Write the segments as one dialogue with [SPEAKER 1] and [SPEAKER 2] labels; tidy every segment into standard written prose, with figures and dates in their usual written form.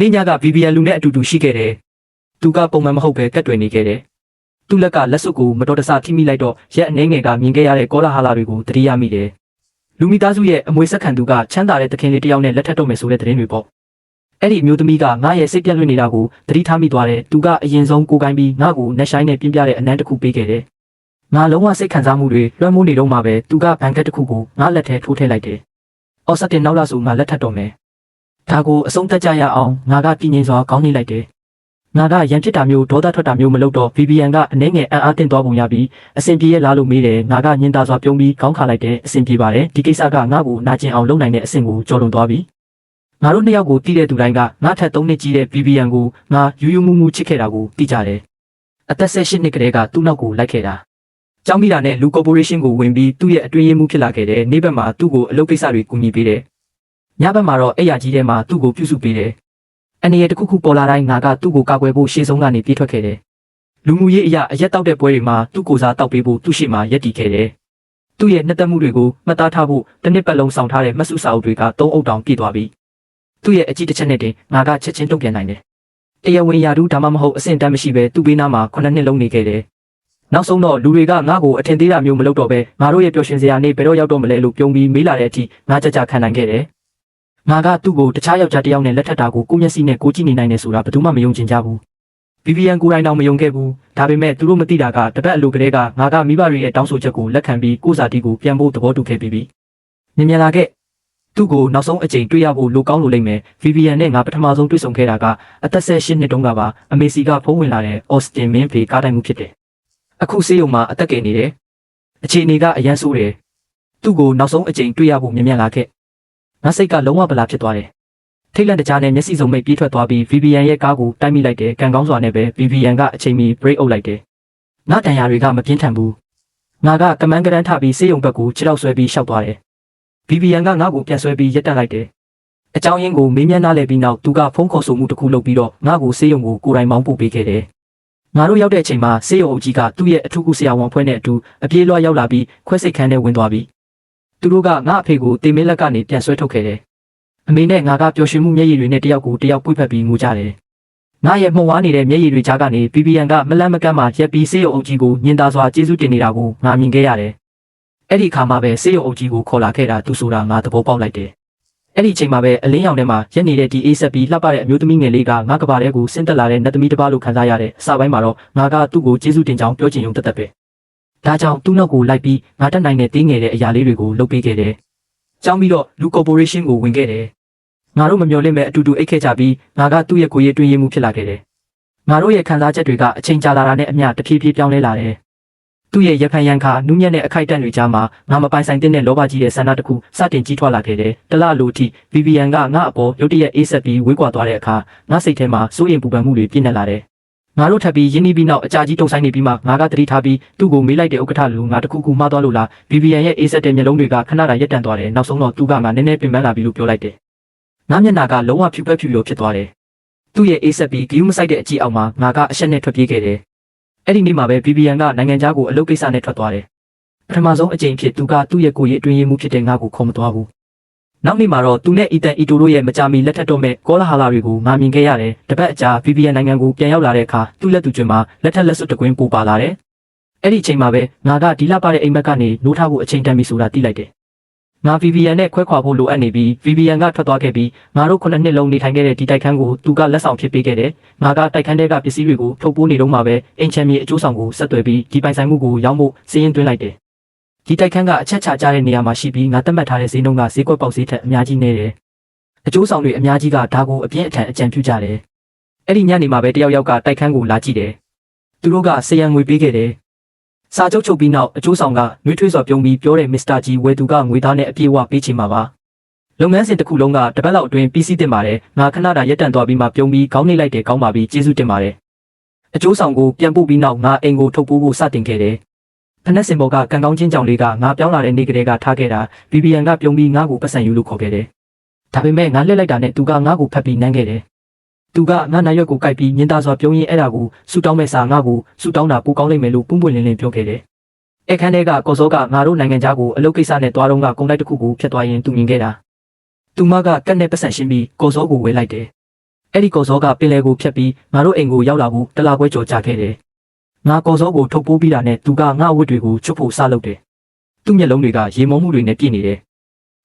[SPEAKER 1] နေ့ညက VVN လူနဲ့အတူတူရှိခဲ့တယ်။သူကပုံမှန်မဟုတ်ပဲကတ်တွင်နေခဲ့တယ်။သူ့လက်ကလက်စွပ်ကိုမတော်တဆထိမိလိုက်တော့ရက်အနေငယ်ကမြင်ခဲ့ရတဲ့ကောလာဟာလာတွေကိုသတိရမိတယ်။လူမိသားစုရဲ့အမွေဆက်ခံသူကချမ်းသာတဲ့သခင်လေးတစ်ယောက်နဲ့လက်ထပ်တော့မယ်ဆိုတဲ့သတင်းတွေပေါ့။အဲ့ဒီအမျိုးသမီးကငါရဲ့စိတ်ပြတ်လွင့်နေတာကိုသတိထားမိသွားတယ်။သူကအရင်ဆုံးကိုကိုင်းပြီးငါ့ကိုနှက်ဆိုင်နဲ့ပြင်းပြတဲ့အနမ်းတစ်ခုပေးခဲ့တယ်။ငါလုံးဝစိတ်ခံစားမှုတွေလွှမ်းမိုးနေတော့မှပဲသူကဘန်ကတ်တစ်ခုကိုငါလက်ထဲထိုးထည့်လိုက်တယ်။အော်စတင်နောက်လာဆိုငါလက်ထပ်တော့မယ်။ဒါကိုအဆုံးသတ်ကြရအောင်ငါကပြင်းငင်စွာကောင်းနေလိုက်တယ်။ငါကရန်ဖြစ်တာမျိုးဒေါသထွက်တာမျိုးမလုပ်တော့ VVN ကအနှဲငယ်အံ့အားသင့်သွားပုံရပြီးအဆင်ပြေရဲ့လားလို့မေးတယ်ငါကညင်သာစွာပြုံးပြီးခေါင်းခါလိုက်တယ်အဆင်ပြေပါတယ်ဒီကိစ္စကငါ့ကိုနာကျင်အောင်လုပ်နိုင်တဲ့အဆင့်ကိုကျော်လွန်သွားပြီငါတို့နှစ်ယောက်ကိုတီးတဲ့သူတိုင်းကငါထက်3နှစ်ကြီးတဲ့ VVN ကိုငါယူယူမူချစ်ခဲ့တာကိုသိကြတယ်အသက်18နှစ်ကလေးကသူ့နောက်ကိုလိုက်ခဲ့တာကျောင်းမိတာနဲ့လူကော်ပိုရေးရှင်းကိုဝင်ပြီးသူ့ရဲ့အတွင်းရေးမှုဖြစ်လာခဲ့တယ်နေ့ဘက်မှာသူ့ကိုအလုပ်ကိစ္စတွေကူညီပေးတယ်ညဘက်မှာတော့အဲ့ရကြီးထဲမှာသူ့ကိုပြုစုပေးတယ်အနေရတစ်ခုခုပေါ်လာတိုင်းငါကသူ့ကိုကာကွယ်ဖို့ရှေ့ဆုံးကနေပြေးထွက်ခဲ့တယ်လူမှုရေးအရာအရက်တောက်တဲ့ပွဲတွေမှာသူ့ကိုစားတောက်ပေးဖို့သူ့ရှိမှရက်တည်ခဲ့တယ်သူ့ရဲ့နှစ်သက်မှုတွေကိုမှတ်သားထားဖို့တစ်နှစ်ပတ်လုံးဆောင်ထားတဲ့မှတ်စုစာအုပ်တွေက3အုပ်တောင်ပြည့်သွားပြီသူ့ရဲ့အကြည့်တစ်ချက်နဲ့တင်ငါကချက်ချင်းတုံ့ပြန်နိုင်တယ်တရားဝင်ရာထူးဒါမှမဟုတ်အဆင့်တန်းမရှိပဲသူ့ဘေးနားမှာ9နှစ်လုံးနေခဲ့တယ်နောက်ဆုံးတော့လူတွေကငါ့ကိုအထင်သေးတာမျိုးမလုပ်တော့ပဲငါတို့ရဲ့ပျော်ရွှင်စရာနေ့ဘယ်တော့ရောက်တော့မလဲလို့ပြုံးပြီးမေးလာတဲ့အထိငါကြကြခံနိုင်ခဲ့တယ်ငါကသူ့ကိုတခြားယောက်ျားတစ်ယောက်နဲ့လက်ထပ်တာကိုကိုမျက်စိနဲ့ကိုကြည့်နေနိုင်တယ်ဆိုတာဘယ်သူမှမယုံကျင်ကြဘူး VVN ကိုယ်တိုင်တော့မယုံခဲ့ဘူးဒါပေမဲ့သူတို့မသိတာကတပတ်အလိုကလေးကငါကမိဘတွေရဲ့တောင်းဆိုချက်ကိုလက်ခံပြီးကိုစာတီကိုပြန်ဖို့သဘောတူခဲ့ပြီးမြင်လာခဲ့သူ့ကိုနောက်ဆုံးအချိန်တွေ့ရဖို့လိုကောင်းလိုလိမ့်မယ် VVN နဲ့ငါပထမဆုံးတွေ့ဆုံခဲ့တာကအသက်18နှစ်တုန်းကပါအမေစီကဖုန်းဝင်လာတဲ့ Austin မင်းဖေကားတိုင်းမှုဖြစ်တယ်အခုဆေးရုံမှာအသက်ကယ်နေတယ်အခြေအနေကအရန်ဆိုးတယ်သူ့ကိုနောက်ဆုံးအချိန်တွေ့ရဖို့မြင်လာခဲ့ငါစိတ်ကလုံးဝဗလာဖြစ်သွားတယ်ထိတ်လန့်တကြားနဲ့မျက်စိစုံမိတ်ပြေးထွက်သွားပြီး VVN ရဲ့ကားကိုတိုက်မိလိုက်တယ်ကံကောင်းစွာနဲ့ပဲ VVN ကအချိန်မီ break အုပ်လိုက်တယ်ငါတန်ရာတွေကမပြင်းထန်ဘူးငါကကမန်းကရန်ထပြီးဆေးရုံဘက်ကိုခြေထောက်ဆွဲပြီးရှောက်သွားတယ် VVN ကငါ့ကိုပြန်ဆွဲပြီးရက်တက်လိုက်တယ်အကြောင်းရင်းကိုမေးမြန်းနားလည်ပြီးနောက်သူကဖုန်းခေါ်ဆိုမှုတစ်ခုလုပ်ပြီးတော့ငါ့ကိုဆေးရုံကိုကိုယ်တိုင်မောင်းပို့ပေးခဲ့တယ်ငါတို့ရောက်တဲ့အချိန်မှာဆေးရုံအုပ်ကြီးကသူ့ရဲ့အထူးကုဆရာဝန်ဖွဲ့နဲ့အတူအပြေးလွှားရောက်လာပြီးခွဲစိတ်ခန်းထဲဝင်သွားပြီးသူတို့ကငါအဖေကိုတေမင်းလက်ကနေပြန်ဆွဲထုတ်ခဲ့တယ်အမေနဲ့ငါကပျော်ရွှင်မှုမျက်ရည်တွေနဲ့တယောက်ကိုတယောက်ပွေ့ဖက်ပြီးငိုကြတယ်ငါရဲ့မှုံဝါးနေတဲ့မျက်ရည်တွေကြားကနေ VVN ကမလန့်မကန့်မှရက်ပြီးဆေးရုံအုပ်ကြီးကိုညင်သာစွာကျေးဇူးတင်နေတာကိုငါမြင်ခဲ့ရတယ်အဲ့ဒီခါမှပဲဆေးရုံအုပ်ကြီးကိုခေါ်လာခဲ့တာသူဆိုတာငါသဘောပေါက်လိုက်တယ်အဲ့ဒီချိန်မှာပဲအလင်းရောင်ထဲမှာရက်နေတဲ့ဒီအေးဆက်ပြီးလှပတဲ့အမျိုးသမီးငယ်လေးကငါကဘာတဲကိုဆင်းသက်လာတဲ့နတ်သမီးတစ်ပါးလိုခံစားရတဲ့အစပိုင်းမှာတော့ငါကသူ့ကိုကျေးဇူးတင်ကြောင်းပြောချင်ရုံတက်ပဲဒါကြောင့်သူ့နောက်ကိုလိုက်ပြီးငါတက်နိုင်တဲ့တင်းငယ်တဲ့အရာလေးတွေကိုလုပ်ပေးခဲ့တယ်။ကြောင်းပြီးတော့လူကော်ပိုရေးရှင်းကိုဝင်ခဲ့တယ်။ငါတို့မမျှော်လင့်မဲ့အတူတူအိတ်ခဲ့ကြပြီးငါကသူ့ရဲ့ကိုယ်ရေးတွင်းရေးမှုဖြစ်လာခဲ့တယ်။ငါတို့ရဲ့ခံစားချက်တွေကအချိန်ကြာလာတာနဲ့အမျှတဖြည်းဖြည်းပြောင်းလဲလာတယ်။သူ့ရဲ့ရဖန်ရန်ခါနူးညံ့တဲ့အခိုက်အတန့်တွေကြားမှာငါမပိုင်ဆိုင်တဲ့လောဘကြီးတဲ့ဆန္ဒတစ်ခုစတင်ကြီးထွားလာခဲ့တယ်။တလလိုထိ VVN ကငါအပေါ်ရုတ်တရက်အေးဆက်ပြီးဝေးကွာသွားတဲ့အခါငါစိတ်ထဲမှာစိုးရိမ်ပူပန်မှုတွေပြည့်နှက်လာတယ်။ငါတို့ထပ်ပြီးရင်းနှီးပြီးနောက်အကြာကြီးတုံဆိုင်နေပြီးမှငါကတတိထားပြီးသူ့ကိုမေးလိုက်တဲ့ဥက္ကဋ္ဌလူငါတခုခုမှားသွားလို့လား VVN ရဲ့အေးဆက်တဲ့မျက်လုံးတွေကခဏတာရက်တန့်သွားတယ်နောက်ဆုံးတော့သူကငါနည်းနည်းပင်ပန်းလာပြီလို့ပြောလိုက်တယ်ငါမျက်နှာကလုံးဝဖြူဖက်ဖြူလိုဖြစ်သွားတယ်သူ့ရဲ့အေးဆက်ပြီးဂီယူမဆိုင်တဲ့အကြည့်အောက်မှာငါကအရှက်နဲ့ထွက်ပြေးခဲ့တယ်အဲ့ဒီနေ့မှာပဲ VVN ကနိုင်ငံခြားကိုအလုပ်ကိစ္စနဲ့ထွက်သွားတယ်ပထမဆုံးအကြိမ်ဖြစ်သူကသူ့ရဲ့ကိုယ်ရေးအတွင်းရေးမှုဖြစ်တဲ့ငါကိုခေါ်မသွားဘူးနောက်နေ့မှာတော့သူနဲ့အီတန်အီတိုတို့ရဲ့မကြာမီလက်ထပ်တော့မဲ့ကောလာဟာလာတွေကိုငါမြင်ခဲ့ရတယ်။တပတ်အကြာ VVN နိုင်ငံကိုပြန်ရောက်လာတဲ့အခါသူ့လက်သူကျွန်းမှာလက်ထပ်လက်စွပ်တကွင်းပို့ပါလာတယ်။အဲ့ဒီအချိန်မှာပဲငါကဒီလပါတဲ့အိမ်မက်ကနေနိုးထားဖို့အချိန်တန်ပြီဆိုတာသိလိုက်တယ်။ငါ VVN နဲ့ခွဲခွာဖို့လိုအပ်နေပြီး VVN ကထွက်သွားခဲ့ပြီးငါတို့9နှစ်လုံးနေထိုင်ခဲ့တဲ့ဒီတိုက်ခန်းကိုသူကလက်ဆောင်ဖြစ်ပေးခဲ့တယ်။ငါကတိုက်ခန်းထဲကပစ္စည်းတွေကိုထုတ်ပိုးနေတော့မှပဲအိမ်ချမ်းမြေအကျိုးဆောင်ကိုဆက်သွယ်ပြီးဒီပိုင်ဆိုင်မှုကိုရောင်းဖို့စီးရင်သွင်းလိုက်တယ်။ဒီတိုက်ခန်းကအချက်ချကြတဲ့နေရာမှာရှိပြီးငါသတ်မှတ်ထားတဲ့ဈေးနှုန်းကဈေးကွက်ပေါက်ဈေးထက်အများကြီးနေတယ်။အကျိုးဆောင်တွေအများကြီးကဒါကိုအပြင်းအထန်အကြံပြုကြတယ်။အဲ့ဒီညနေမှာပဲတယောက်ယောက်ကတိုက်ခန်းကိုလာကြည့်တယ်။သူတို့ကဆေးရန်ငွေပေးခဲ့တယ်။စာချုပ်ချုပ်ပြီးနောက်အကျိုးဆောင်ကနှွေးထွေးစွာပြုံးပြီးပြောတဲ့မစ္စတာဂျီဝယ်သူကငွေသားနဲ့အပြည့်အဝပေးချင်မှာပါ။လုပ်ငန်းစဉ်တစ်ခုလုံးကတပတ်လောက်အတွင်းပြီးစီးတင်ပါတယ်။ငါခဏတာရက်တန့်သွားပြီးမှပြုံးပြီးခေါင်းနှိပ်လိုက်တယ်ကောင်းပါပြီကျေးဇူးတင်ပါတယ်။အကျိုးဆောင်ကိုပြန်ပို့ပြီးနောက်ငါအိမ်ကိုထုတ်ပိုးဖို့စတင်ခဲ့တယ်။ဖနက်စင်ဘောကကံကောင်းချင်းကြောင်လေးကငါပြောင်းလာတဲ့နေ့ကလေးကထားခဲ့တာ VVN ကပြုံးပြီးငါ့ကိုပတ်စံယူလို့ခေါ်ခဲ့တယ်။ဒါပေမဲ့ငါလှည့်လိုက်တာနဲ့သူကငါ့ကိုဖက်ပြီးနမ်းခဲ့တယ်။သူကငါနာရွက်ကိုကိုက်ပြီးညင်သားစွာပြုံးရင်းအဲ့ဒါကိုဆူတောင်းမဲ့စာငါ့ကိုဆူတောင်းတာပိုကောင်းလိမ့်မယ်လို့ပွင့်ပွင့်လင်းလင်းပြောခဲ့တယ်။အခန်းထဲကကော်စောကငါတို့နိုင်ငံခြားကိုအလုပ်ကိစ္စနဲ့တွားတော့ကကုန်တိုက်တစ်ခုကိုဖျက်သွားရင်သူမြင်ခဲ့တာ။သူမကကတ်နဲ့ပတ်စံရှင်းပြီးကော်စောကိုဝဲလိုက်တယ်။ အဲ့ဒီကော်စောကပင်လယ်ကိုဖြတ်ပြီးငါတို့အိမ်ကိုရောက်လာဖို့တလားခွဲကြော်ကြခဲ့တယ်ငါကော်စောကိုထုတ်ပိုးပြီးတာနဲ့သူကငါ့ဝတ်တွေကိုချွတ်ဖို့စလုပ်တယ်သူ့မျက်လုံးတွေကရေမုံမှုတွေနဲ့ပြည့်နေတယ်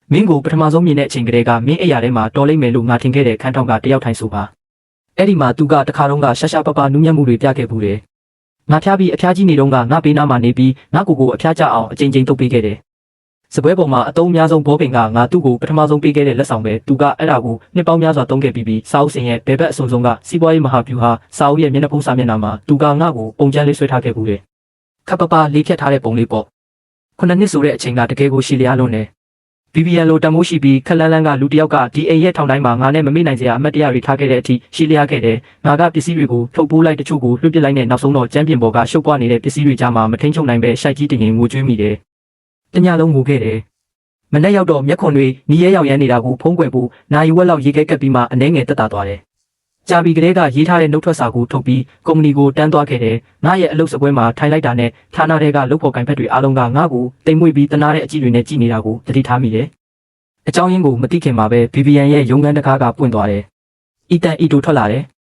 [SPEAKER 1] မင်းကိုပထမဆုံးမြင်တဲ့အချိန်ကလေးကမင်းအိမ်ရထဲမှာတော်လိမ့်မယ်လို့ငါထင်ခဲ့တဲ့ခန်းထောင်ကတယောက်ထိုင်ဆိုပါအဲ့ဒီမှာသူကတခါတော့ကရှာရှာပပနူးညံ့မှုတွေပြခဲ့ဘူးတယ်ငါဖျားပြီးအဖျားကြီးနေတော့ကငါဘေးနားမှာနေပြီးငါကိုအဖျားကျအောင်အချိန်ချင်းတုပ်ပေးခဲ့တယ်စပွဲပေါ်မှာအတုံးများဆုံးဘောပင်ကငါသူ့ကိုပထမဆုံးပေးခဲ့တဲ့လက်ဆောင်ပဲသူကအဲ့ဒါကိုနှစ်ပေါင်းများစွာသုံးခဲ့ပြီးစာအုပ်စင်ရဲ့ဘယ်ဘက်အစုံဆုံးကစီးပွားရေးမဟာဗျူဟာစာအုပ်ရဲ့မျက်နှာဖုံးစာမျက်နှာမှာသူကငါ့ကိုပုံကျန်းလေးဆွဲထားခဲ့ဘူးတယ်ခပ်ပပလေးဖြတ်ထားတဲ့ပုံလေးပေါ့ခုနှစ်နှစ်ဆိုတဲ့အချိန်ကတကယ်ကိုရှည်လျားလွန်းတယ်BBN လိုတမိုးရှိပြီးခက်လန်းလန်းကလူတယောက်ကဒီအိမ်ရဲ့ထောင်တိုင်းမှာငါနဲ့မမေ့နိုင်စရာအမတ်တရားတွေထားခဲ့တဲ့အထိရှည်လျားခဲ့တယ်ငါကပစ္စည်းတွေကိုထုတ်ပိုးလိုက်တချို့ကိုလွှတ်ပစ်လိုက်နဲ့နောက်ဆုံးတော့ကျမ်းပြင်ပေါ်ကရှုပ်ပွားနေတဲ့ပစ္စည်းတွေကြားမှာမထိန်ချုံနိုင်ပဲရှိုက်ကြီးတင်ရင်ငိုကြွေးမိတယ်တညလုံးငိုခဲ့တယ်မနေ့ရောက်တော့မျက်ခွန်တွေနီးရဲရောက်ရမ်းနေတာကိုဖုံးကွယ်ဖို့နာရီဝက်လောက်ရေခဲကပ်ပြီးမှအနှဲငယ်တက်တာသွားတယ်ကြာပြီကလေးကရေးထားတဲ့နှုတ်ထွက်စာကိုထုတ်ပြီးကုမ္ပဏီကိုတန်းသွားခဲ့တယ်ငါရဲ့အလုပ်စပွဲမှာထိုင်လိုက်တာနဲ့ဌာနတွေကလုပ်ဖို့ကင်ဖက်တွေအားလုံးကငါ့ကိုတိမ်မွေ့ပြီးတနာတဲ့အကြည့်တွေနဲ့ကြည့်နေတာကိုသတိထားမိတယ်အကြောင်းရင်းကိုမသိခင်မှာပဲ BBN ရဲ့ရုံးခန်းတကားကပွင့်သွားတယ်။အီတန်အီတိုထွက်လာတယ်။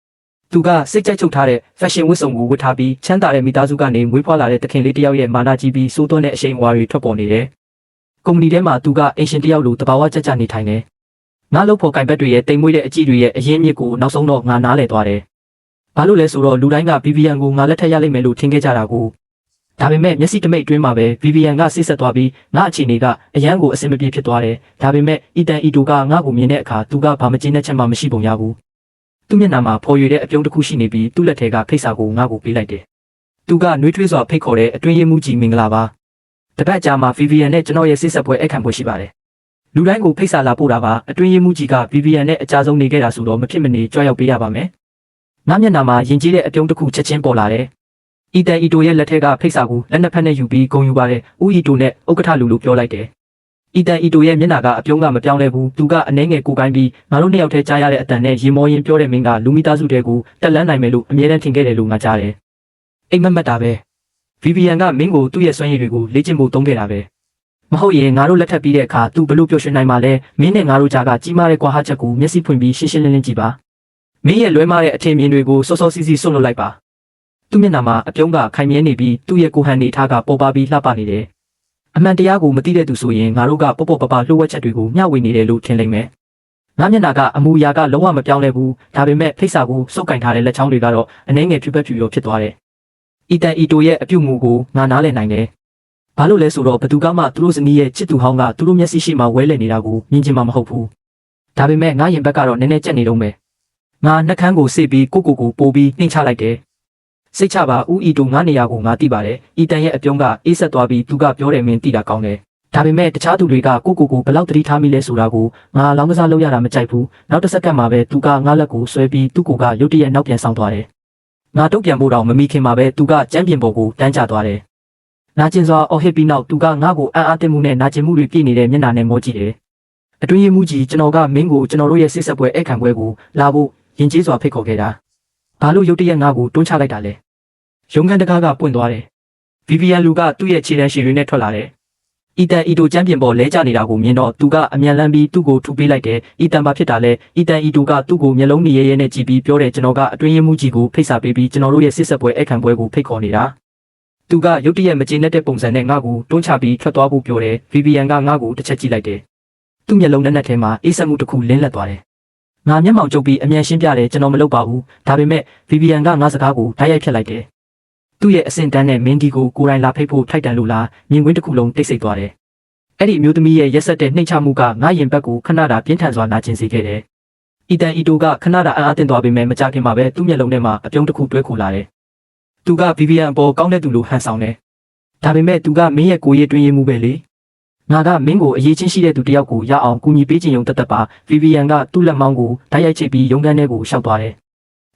[SPEAKER 1] သူကစိတ်ကြိုက်ချုပ်ထားတဲ့ fashion ဝတ်စုံကိုဝတ်ထားပြီးချမ်းသာတဲ့မိသားစုကနေမွေးဖွားလာတဲ့တခင်လေးတယောက်ရဲ့မာနကြီးပြီးစိုးသွန်းတဲ့အရှိန်အဝါတွေထွက်ပေါ်နေတယ်။ကုမ္ပဏီထဲမှာသူကအင်ရှင်တယောက်လိုတဘာဝကြကြနေထိုင်တယ်။ငါလုပ်ဖို့ကင်ဘက်တွေရဲ့တိမ်မွေးတဲ့အကြည့်တွေရဲ့အရင်းမြစ်ကိုနောက်ဆုံးတော့ငါနားလည်သွားတယ်။ဘာလို့လဲဆိုတော့လူတိုင်းက BBN ကိုငါလက်ထပ်ရလိမ့်မယ်လို့ထင်ခဲ့ကြတာကိုဒါပေမဲ့မျက်စိတမိတ်အတွင်းမှာပဲ BBN ကဆိတ်ဆက်သွားပြီးငါအခြေအနေကအရန်ကိုအဆင်မပြေဖြစ်သွားတယ်။ဒါပေမဲ့အီတန်အီတိုကငါ့ကိုမြင်တဲ့အခါသူကဘာမကျေနပ်ချက်မှမရှိပုံရဘူး။သူ့မျက်နှာမှာဖော်ရွေတဲ့အပြုံးတစ်ခုရှိနေပြီးသူ့လက်ထဲကဖိတ်စာကိုငါ့ကိုပေးလိုက်တယ်။သူကနှွေးထွေးစွာဖိတ်ခေါ်တဲ့အတွင်းရေးမှူးကြီးမင်္ဂလာပါ။တပတ်ကြာမှ BBN နဲ့ကျွန်တော်ရဲ့ဆိတ်ဆက်ပွဲအခမ်းပွဲရှိပါတယ်။လူတိုင်းကိုဖိတ်စာလာပို့တာပါအတွင်းရေးမှူးကြီးက BBN နဲ့အကြဆုံးနေခဲ့တာဆိုတော့မဖြစ်မနေကြွရောက်ပေးရပါမယ်။ငါမျက်နှာမှာယဉ်ကျေးတဲ့အပြုံးတစ်ခုချက်ချင်းပေါ်လာတယ်။အီတန်အီတိုရဲ့လက်ထက်ကဖိတ်စာကိုလက်နှစ်ဖက်နဲ့ယူပြီးဂုံယူပါတယ်။ဦးအီတိုနဲ့ဥက္ကဋ္ဌလူလိုပြောလိုက်တယ်။အီတန်အီတိုရဲ့မျက်နှာကအပြုံးကမပြောင်းလဲဘူး။သူကအနှဲငယ်ကိုကိုင်းပြီးငါတို့နှစ်ယောက်တည်းကြားရတဲ့အတန်နဲ့ရင်မောရင်ပြောတဲ့မင်းကလူမိသားစုတဲကိုတက်လန်းနိုင်မယ်လို့အမြဲတမ်းထင်ခဲ့တယ်လို့ငါကြားတယ်။အိမ်မက်မက်တာပဲ။ VVN ကမင်းကိုသူ့ရဲ့စွမ်းရည်တွေကိုလေ့ကျင့်ဖို့သုံးခဲ့တာပဲ။မဟုတ်ရင်ငါတို့လက်ထပ်ပြီးတဲ့အခါသူဘလို့ပျော်ရွှင်နိုင်မှာလဲ။မင်းနဲ့ငါတို့ကြားကကြီးမားတဲ့ကွာဟချက်ကိုမျက်စိဖွင့်ပြီးရှင်းရှင်းလင်းလင်းကြည့်ပါ။မင်းရဲ့လွဲမားတဲ့အထင်မြင်တွေကိုစောစောစီးစီးစွန့်လွတ်လိုက်ပါ။သူ့မျက်နှာမှာအပြုံးကခိုင်မြဲနေပြီးသူ့ရဲ့ကိုယ်ဟန်နေထားကပေါ်ပါပြီးလှပနေတယ်။အမှန်တရားကိုမသိတဲ့သူဆိုရင်ငါတို့ကပေါ့ပေါ့ပပလှုပ်ဝက်ချက်တွေကိုမျှဝေနေတယ်လို့ထင်လိမ့်မယ်။ငါမျက်နှာကအမူအရာကလုံးဝမပြောင်းလဲဘူး။ဒါပေမဲ့ဖိတ်စာကိုစုပ်ကင်ထားတဲ့လက်ချောင်းတွေကတော့အနှဲငယ်ဖြူပက်ဖြူရောဖြစ်သွားတယ်။အီတန်အီတိုရဲ့အပြုတ်မှုကိုငါနားလည်နိုင်တယ်။ဘာလို့လဲဆိုတော့ဘသူကမှသူတို့ဇနီးရဲ့ချစ်သူဟောင်းကသူတို့မျက်စိရှိမှဝဲလည်နေတာကိုမြင်ချင်မှမဟုတ်ဘူး။ဒါပေမဲ့ငါရင်ဘက်ကတော့နည်းနည်းကြက်နေတော့မယ်။ငါနှက်ခမ်းကိုစေ့ပြီးကိုပိုးပြီးနှိမ့်ချလိုက်တယ်။စိတ်ချပါဦးအီတိုငါနေရာကိုငါသိပါတယ်။အီတန်ရဲ့အပြုံးကအေးဆက်သွားပြီးသူကပြောတယ်မင်းသိတာကောင်းတယ်။ဒါပေမဲ့တခြားသူတွေကကိုဘယ်လောက်တတိထားမိလဲဆိုတာကိုငါလောင်းကစားလုပ်ရတာမကြိုက်ဘူး။နောက်တစ်စက္ကန့်မှာပဲသူကငါလက်ကိုဆွဲပြီးသူ့ကိုကရုတ်တရက်နောက်ပြန်ဆောင်သွားတယ်။ငါတုတ်ပြန်ဖို့တော့မမီခင်မှာပဲသူကကျမ်းပြင်ပေါ်ကိုတန်းကျသွားတယ်။နာကျင်စွာအော်ဟစ်ပြီးနောက်သူကငါ့ကိုအံ့အားသင့်မှုနဲ့နာကျင်မှုတွေပြည့်နေတဲ့မျက်နှာနဲ့မောကြည့်တယ်။အတွင်းရေးမှူးကြီးကျွန်တော်ကမင်းကိုကျွန်တော်တို့ရဲ့ဆိတ်ဆက်ပွဲအခမ်းပွဲကိုလာဖို့ယဉ်ကျေးစွာဖိတ်ခေါ်ခဲ့တာ။ဘာလို့ရုတ်တရက်ငါ့ကိုတွန်းချလိုက်တာလဲ။ရုံးခန်းတကားကပွင့်သွားတယ်။ VVN လူကသူ့ရဲ့ခြေတန်းရှည်တွေနဲ့ထွက်လာတယ်။အီတန်အီတိုကျမ်းပြင်ပေါ်လဲကျနေတာကိုမြင်တော့သူကအမြန်လန်းပြီးသူ့ကိုထူပေးလိုက်တယ်။အီတန်ဘာဖြစ်တာလဲ။အီတန်အီတိုကသူ့ကိုမျက်လုံးနေရဲနဲ့ကြည့်ပြီးပြောတယ်ကျွန်တော်ကအတွင်းရေးမှူးကြီးကိုဖိတ်စာပေးပြီးကျွန်တော်တို့ရဲ့ဆိတ်ဆက်ပွဲအခမ်းပွဲကိုဖိတ်ခေါ်နေတာ။သူကရုတ်တရက်မကျေနပ်တဲ့ပုံစံနဲ့ငါ့ကိုတွန်းချပြီးထွက်သွားဖို့ပြောတယ်။ VVN ကငါ့ကိုတစ်ချက်ကြည့်လိုက်တယ်။သူ့မျက်လုံးနဲ့ထဲမှာအေးဆက်မှုတစ်ခုလင်းလက်သွားတယ်။ငါမျက်မှောင်ကျုပ်ပြီးအမြန်ရှင်းပြတယ်ကျွန်တော်မလုပ်ပါဘူး။ဒါပေမဲ့ VVN ကငါစကားကိုဓာတ်ရိုက်ဖြတ်လိုက်တယ်။သူ့ရဲ့အဆင့်တန်းနဲ့မင်းဒီကိုယ်တိုင်လာဖိတ်ဖို့ထိုက်တန်လို့လားမြင်ကွင်းတစ်ခုလုံးတိတ်ဆိတ်သွားတယ်။အဲ့ဒီအမျိုးသမီးရဲ့ရက်ဆက်တဲ့နှိမ့်ချမှုကငါရင်ဘက်ကိုခဏတာပြင်းထန်စွာနာကျင်စေခဲ့တယ်။အီတန်အီတိုကခဏတာအံ့အားသင့်သွားပေမဲ့မကြခင်မှာပဲသူ့မျက်လုံးထဲမှာအပြုံးတစ်ခုတွဲခိုလာတယ်။သူက VVN ပေါ်ကောင်းတဲ့သူလိုဟန်ဆောင်တယ်။ဒါပေမဲ့သူကမင်းရဲ့ကိုယ်ရေးတွင်းရေးမှုပဲလေ။ငါကမင်းကိုအရေးချင်းရှိတဲ့သူတယောက်ကိုရအောင်ကူညီပေးခြင်းရုံတသက်ပါ VVN ကသူ့လက်မောင်းကိုဓာတ်ရိုက်ချိတ်ပြီးရုံးခန်းထဲကိုရှောက်သွားတယ်။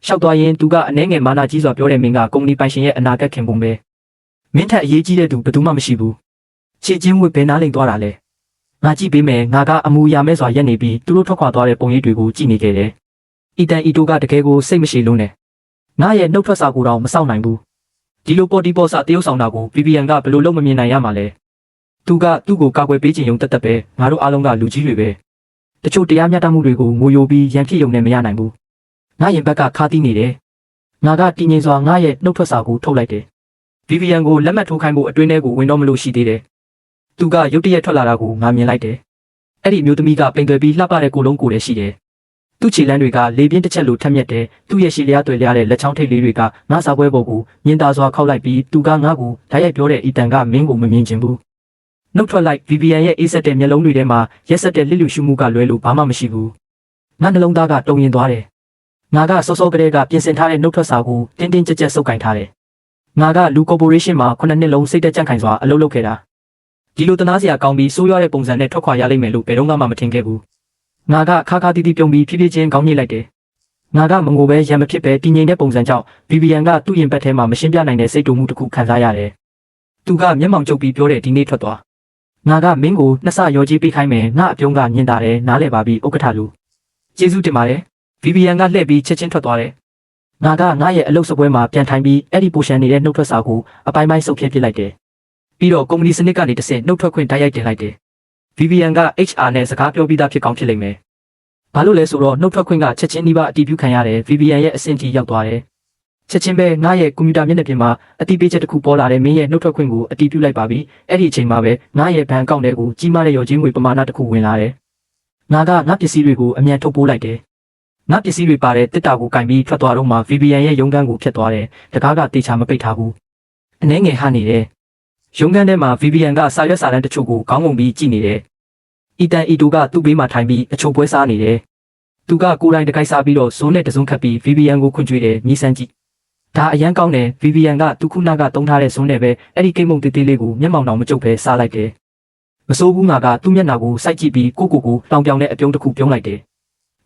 [SPEAKER 1] ရှောက်သွားရင်သူကအနှဲငယ်မာနာကြီးစွာပြောတဲ့မင်းကကုမ္ပဏီပိုင်ရှင်ရဲ့အနာဂတ်ခင်ပုံပဲ။မင်းထက်အရေးကြီးတဲ့သူဘယ်သူမှမရှိဘူး။ခြေချင်းဝတ်ဘယ်နားလိမ့်သွားတာလဲ။ငါကြည့်ပေးမယ်ငါကအမူအရာမဲ့စွာရက်နေပြီးသူတို့ထွက်ခွာသွားတဲ့ပုံရိပ်တွေကိုကြည့်နေခဲ့တယ်။အီတန်အီတိုကတကယ်ကိုစိတ်မရှိလုံးနဲ့ငါရဲ့နှုတ်ထွက်စာကိုတော့မစောင့်နိုင်ဘူး။ဒီလိုပေါ်တီပေါ်စာတရုပ်ဆောင်တာကို VVN ကဘယ်လိုလုပ်မမြင်နိုင်ရမှာလဲ။သူကသူ့ကိုကာကွယ်ပေးခြင်းရုံတသက်ပဲငါတို့အားလုံးကလူကြီးတွေပဲ။တချို့တရားမျှတမှုတွေကိုငိုယိုပြီးရန်ဖြစ်ရုံနဲ့မရနိုင်ဘူး ငါရင်ဘက်ကခါတီးနေတယ်ငါကတည်ငြိမ်စွာငါရဲ့နှုတ်ထွက်စာကိုထုတ်လိုက်တယ်ဗီဗီယန်ကိုလက်မှတ်ထိုးခိုင်းဖို့အတွင်းထဲကိုဝင်တော့မလို့ရှိသေးတယ်သူကရုတ်တရက်ထွက်လာတာကိုငါမြင်လိုက်တယ်အဲ့ဒီမျိုးသမီးကပိန်သွယ်ပြီးလှပတဲ့ကိုယ်လုံးကိုယ်လည်းရှိတယ်သူ့ခြေလမ်းတွေကလေပြင်းတစ်ချက်လိုထက်မြက်တယ်သူ့ရဲ့ရှည်လျားတွေလျားတဲ့လက်ချောင်းထိပ်လေးတွေကငါစာပွဲပေါ်ကိုညင်သာစွာခောက်လိုက်ပြီးသူကငါ့ကိုဓာတ်ရိုက်ပြောတဲ့အီတန်ကမင်းကိုမမြင်ချင်ဘူးနှုတ်ထွက်လိုက်ဗီဗီယန်ရဲ့အေးဆက်တဲ့မျက်လုံးတွေထဲမှာရက်ဆက်တဲ့လစ်လူရှုမှုကလွဲလို့ဘာမှမရှိဘူးငါနှလုံးသားကတုန်ရင်သွားတယ်ငါကစောစောကလေးကပြင်ဆင်ထားတဲ့နှုတ်ထွက်စာကိုတင်းတင်းကြပ်ကြပ်စုပ်ကင်ထားတယ်ငါကလူကော်ပိုရေးရှင်းမှာ9နှစ်လုံးစိတ်သက်ကြံ့ခိုင်စွာအလုပ်လုပ်ခဲ့တာဒီလိုတနာစရာကောင်းပြီးဆိုးရွားတဲ့ပုံစံနဲ့ထွက်ခွာရလိမ့်မယ်လို့ဘယ်တော့မှမထင်ခဲ့ဘူးငါကခါခါတီးတီးပြုံးပြီးဖြည်းဖြည်းချင်းခေါင်းညှိလိုက်တယ်ငါကမငိုပဲရံမဖြစ်ပဲတည်ငြိမ်တဲ့ပုံစံကြောင့်ဗီဗီယန်ကသူ့ရင်ဘတ်ထဲမှာမရှင်းပြနိုင်တဲ့စိတ်တူမှုတစ်ခုခံစားရတယ်သူကမျက်မှောင်ကျုပ်ပြီးပြောတဲ့ဒီနေ့ထွက်သွားငါကမင်းကိုနှစ်ဆရောကြီးပေးခိုင်းမယ်ငါအပြုံးကညင်တာတယ်နားလဲပါပြီဥက္ကဋ္ဌလူကျေးဇူးတင်ပါတယ်ဗီဗီယန်ကလှည့်ပြီးချက်ချင်းထွက်သွားတယ်ငါကငါရဲ့အလုပ်စပွဲမှာပြန်ထိုင်ပြီးအဲ့ဒီပိုရှန်နေတဲ့နှုတ်ထွက်စာကိုအပိုင်းပိုင်းဆုပ်ဖြဲပစ်လိုက်တယ်ပြီးတော့ကုမ္ပဏီစနစ်ကနေတစ်ဆင့်နှုတ်ထွက်ခွင့်တိုက်ရိုက်တင်လိုက်တယ်ဗီဗီယန်က HR နဲ့စကားပြောပြီးသားဖြစ်ကောင်းဖြစ်လိမ့်မယ်ဘာလို့လဲဆိုတော့နှုတ်ထွက်ခွင့်ကချက်ချင်းဒီပါအတီးပြုခံရတယ်ဗီဗီယန်ရဲ့အဆင့်ထိရောက်သွားတယ်ချက်ချင်းပဲငါရဲ့ကွန်ပျူတာမျက်နှာပြင်မှာအတီးပေးချက်တစ်ခုပေါ်လာတယ်မင်းရဲ့နှုတ်ထွက်ခွင့်ကိုအတီးပြုလိုက်ပါပြီအဲ့ဒီအချိန်မှာပဲငါရဲ့ဘဏ်အကောင့်ထဲကိုကြီးမားတဲ့ရော်ကြီးငွေပမာဏတစ်ခုဝင်လာတယ်ငါကငါပစ္စည်းတွေကိုအမြန်ထုတ်ပိုးလိုက်တယ်ငါပစ္စည်းတွေပါတဲ့တစ်တာကိုကင်ပြီးထွက်သွားတော့မှဗီဗီယန်ရဲ့ရုံးခန်းကိုဖျက်သွားတယ်တကားကတေချာမပိတ်ထားဘူးအနှဲငယ်ဟနေတယ်ရုံးခန်းထဲမှာဗီဗီယန်ကစာရွက်စာတမ်းတချို့ကိုခေါင်းငုံပြီးကြည့်နေတယ်အီတန်အီတိုကသူ့ဘေးမှာထိုင်ပြီးအချိုပွဲစားနေတယ်သူကကိုယ်တိုင်တကိုက်စားပြီးတော့ဇိုးနဲ့တစုံခတ်ပြီးဗီဗီယန်ကိုခွင့်ကြွေးတယ်မြည်ဆန်းကြည့်ဒါအရန်ကောင်းတယ်ဗီဗီယန်ကသူခုနကတုံးထားတဲ့ဇုံးနဲ့ပဲအဲ့ဒီကိတ်မုံတေးသေးလေးကိုမျက်မှောင်တောင်မကျုပ်ပဲစားလိုက်တယ်မစိုးဘူးငါကသူ့မျက်နှာကိုစိုက်ကြည့်ပြီးကိုတောင်ပြောင်တဲ့အပြုံးတစ်ခုပြုံးလိုက်တယ်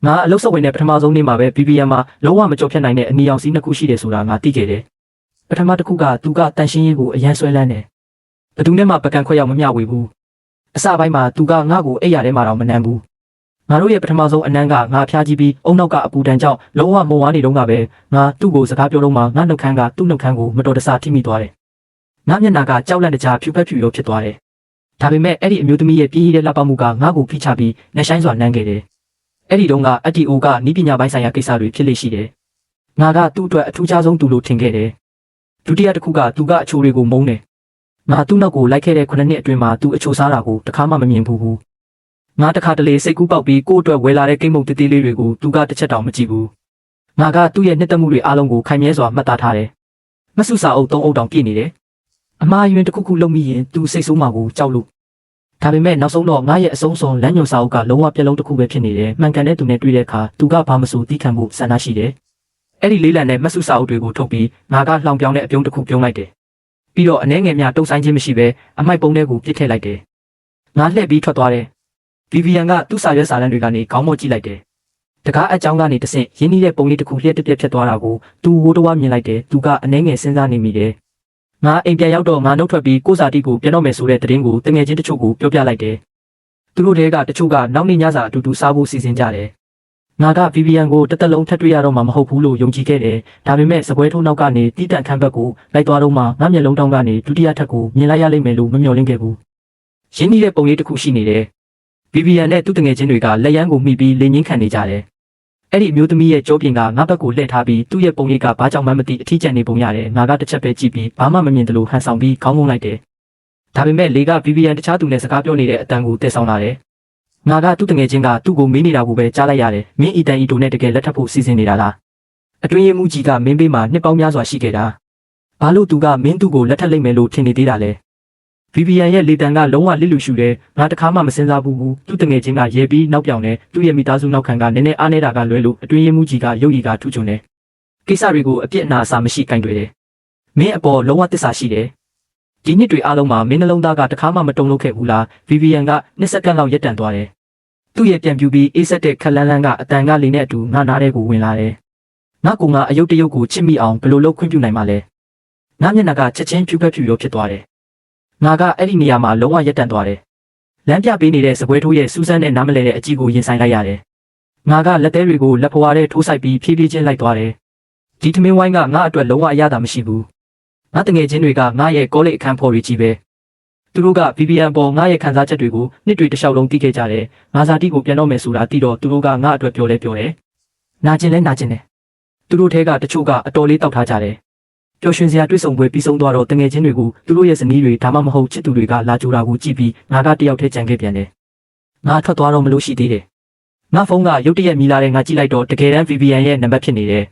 [SPEAKER 1] ငါအလုပ်ဆက်ဝင်တဲ့ပထမဆုံးနေ့မှာပဲဗီဗီယန်မှာလုံးဝမကြော်ဖြတ်နိုင်တဲ့အနီရောင်စီးနှစ်ခုရှိတယ်ဆိုတာငါသိခဲ့တယ်ပထမတစ်ခုကသူကတန်ရှင်းရေးကိုအရန်ဆွဲလန်းတယ်ဘယ်သူနဲ့မှပကံခွဲရောက်မမျှဝေဘူးအစပိုင်းမှာသူကငါ့ကိုအိပ်ရထဲမှာတော့မနှမ်းဘူးငါတို့ရဲ့ပထမဆုံးအနမ်းကငါဖျားကြည့်ပြီးအုံနောက်ကအပူတန်ကြောင့်လုံးဝမုံဝါးနေတော့ကပဲငါသူ့ကိုစကားပြောတော့မှငါနှုတ်ခမ်းကသူ့နှုတ်ခမ်းကိုမတော်တဆထိမိသွားတယ်ငါမျက်နှာကကြောက်လန့်တကြားဖြူဖက်ဖြူရောဖြစ်သွားတယ်ဒါပေမဲ့အဲ့ဒီအမျိုးသမီးရဲ့ပြင်းရတဲ့လှပမှုကငါ့ကိုဖိချပြီးနှက်ဆိုင်စွာနှမ်းခဲ့တယ်အဲ့ဒီတုန်းကအတီအိုကနီးပညာပိုင်းဆိုင်ရာကိစ္စတွေဖြစ်လေရှိတယ်ငါကသူ့အတွက်အထူးခြားဆုံးသူလို့ထင်ခဲ့တယ်ဒုတိယတစ်ခုကသူကအချိုတွေကိုမုန်းတယ်ငါသူ့နောက်ကိုလိုက်ခဲ့တဲ့9နှစ်အတွင်းမှာသူအချိုစားတာကိုတခါမှမမြင်ဘူးငါတခါတလေစိတ်ကူးပေါက်ပြီးကို့အတွက်ဝယ်လာတဲ့ကိတ်မုတ်တေးသေးလေးတွေကိုသူကတစ်ချက်တောင်မကြည့်ဘူးငါကသူ့ရဲ့နှစ်သက်မှုတွေအားလုံးကိုခိုင်မြဲစွာမှတ်သားထားတယ်မဆုစာအုပ်3အုပ်တောင်ပြည့်နေတယ်အမှားယွင်းတစ်ခုခုလုပ်မိရင်သူစိတ်ဆိုးမှကိုကြောက်လို့ဒါပေမဲ့နောက်ဆုံးတော့ငါရဲ့အဆုံးစွန်လမ်းညွှန်စာအုပ်ကလုံးဝပြက်လုံးတစ်ခုပဲဖြစ်နေတယ်မှန်ကန်တဲ့သူနဲ့တွေ့တဲ့အခါသူကဘာမဆိုသိခံဖို့ဆန္ဒရှိတယ်အဲ့ဒီလေးလံနဲ့မဆုစာအုပ်တွေကိုထုတ်ပြီးငါကလှောင်ပြောင်းတဲ့အပြုံးတစ်ခုပြုံးလိုက်တယ်ပြီးတော့အနှဲငယ်များတုံဆိုင်ခြင်းမရှိဘဲအမိုက်ပုံးထဲကိုပြစ်ထည့်လိုက်တယ်ငါလှည့်ပြီးထွက်သွားတယ်ဗီဗီယန်ကသူ့စာရွက်စာတမ်းတွေကနေခေါင်းမော့ကြည့်လိုက်တယ်တကားအကြောင်းကနေတဆင့်ရင်းနှီးတဲ့ပုံလေးတစ်ခုလျှက်တစ်ပြက်ဖြစ်သွားတာကိုသူဝိုးတဝါမြင်လိုက်တယ်သူကအနှဲငယ်စဉ်းစားနေမိတယ်ငါအိမ်ပြန်ရောက်တော့ငါနှုတ်ထွက်ပြီးကိုစာတီကိုပြန်တော့မယ်ဆိုတဲ့သတင်းကိုတငယ်ချင်းတချို့ကိုပြောပြလိုက်တယ်သူတို့တွေကတချို့ကနောက်နေ့ညစာအတူတူစားဖို့စီစဉ်ကြတယ်ငါကဗီဗီယန်ကိုတစ်သက်လုံးထပ်တွေ့ရတော့မှမဟုတ်ဘူးလို့ယုံကြည်ခဲ့တယ်ဒါပေမဲ့စပွဲထုံးနောက်ကနေတီးတန့်ခမ်းဘက်ကိုလိုက်သွားတော့မှငါမျက်လုံးတောင်းကနေဒုတိယထပ်ကိုမြင်လိုက်ရလိမ့်မယ်လို့မမျှော်လင့်ခဲ့ဘူးရင်းနှီးတဲ့ပုံလေးတစ်ခုရှိနေတယ်ဗီဗီယန်နဲ့သူ့တငယ်ချင်းတွေကလက်ရန်ကိုမှီပြီးလင်းငင်းခံနေကြတယ်အဲ့ဒီအမျိုးသမီးရဲ့ကြောပြင်ကငါဘက်ကိုလှည့်ထားပြီးသူ့ရဲ့ပုံရိပ်ကဘာကြောင့်မှမသိအထီးကျန်နေပုံရတယ်ငါကတစ်ချက်ပဲကြည့်ပြီးဘာမှမမြင်တယ်လို့ဟန်ဆောင်ပြီးခေါင်းငုံလိုက်တယ်ဒါပေမဲ့လေကဗီဗီယန်တခြားသူနဲ့စကားပြောနေတဲ့အတန်ကိုတည်ဆောင်လာတယ်ငါကသူ့တငယ်ချင်းကသူ့ကိုမေးနေတာကိုပဲကြားလိုက်ရတယ်မင်းအီတန်အီတိုနဲ့တကယ်လက်ထပ်ဖို့စီစဉ်နေတာလားအတွင်းရေးမှူးကြီးကမင်းဘေးမှာနှစ်ပေါင်းများစွာရှိခဲ့တာဘာလို့သူကမင်းသူ့ကိုလက်ထပ်လိုက်မယ်လို့ထင်နေသေးတာလဲဗီဗီယန်ရဲ့လေတံကလုံးဝလစ်လူရှူတယ်ငါတခါမှမစင်စားဘူးသူ့တငယ်ချင်းကရဲပြီးနောက်ပြောင်တယ်သူ့ရဲ့မိသားစုနောက်ခံကနည်းနည်းအားနေတာကလွဲလို့အတွင်းရေးမှူးကြီးကရုပ်ရည်ကထူးချွန်တယ်ကိစ္စတွေကိုအပြစ်အနာအစာမရှိကင်တွေ့တယ်မင်းအပေါ်လုံးဝတစ္ဆာရှိတယ်ဒီနှစ်တွေအားလုံးမှာမင်းနှလုံးသားကတခါမှမတုံ့လို့ခဲ့ဘူးလားဗီဗီယန်က2စက္ကန့်လောက်ရပ်တန့်သွားတယ်သူ့ရဲ့ပြန်ပြူပြီးအေးဆက်တဲ့ခက်လန်းလန်းကအတန်ကလေးနဲ့အတူငါနားထဲကိုဝင်လာတယ်ငါကူငါအယုတ်တရုတ်ကိုချစ်မိအောင်ဘယ်လိုလုပ်ခွင့်ပြုနိုင်မှာလဲငါမျက်နှာကချက်ချင်းဖြူဖက်ဖြူရောဖြစ်သွားတယ်ငါကအဲ့ဒီနေရာမှာလုံးဝရပ်တန့်သွားတယ်လမ်းပြပေးနေတဲ့စပွဲထိုးရဲ့စူးစမ်းတဲ့နားမလဲတဲ့အကြည့်ကိုရင်ဆိုင်လိုက်ရတယ်ငါကလက်သေးတွေကိုလက်ဖွာထဲထိုးဆိုင်ပြီးဖြည်းဖြည်းချင်းလိုက်သွားတယ်ဒီထမင်းဝိုင်းကငါအတွက်လုံးဝအရသာမရှိဘူးငါတငယ်ချင်းတွေကငါရဲ့ကောလိပ်အခန်းဖော်ရီကြီးပဲသူတို့က VPN ပေါ်ငါရဲ့ခံစားချက်တွေကိုနှစ်တွေတစ်လျှောက်လုံးသိခဲ့ကြတယ်ငါဇာတိကိုပြန်တော့မယ်ဆိုတာသိတော့သူတို့ကငါအတွက်ပြောတယ်နာကျင်တယ် သူတို့ထဲကတချို့ကအတော်လေးတောက်ထားကြတယ်ပျော်ရွှင်စရာတွေ့ဆုံပွဲပြီးဆုံးသွားတော့တငယ်ချင်းတွေကိုသူတို့ရဲ့ဇနီးတွေဒါမှမဟုတ်ချစ်သူတွေကလာကြိုတာကိုကြည့်ပြီးငါကတယောက်တည်းကြံခဲ့ပြန်တယ်ငါထွက်သွားတော့မလို့ရှိသေးတယ်ငါဖုန်းကရုတ်တရက်မိလာတဲ့ငါကြည့်လိုက်တော့တကယ်တမ်း VPN ရဲ့နံပါတ်ဖြစ်နေတယ်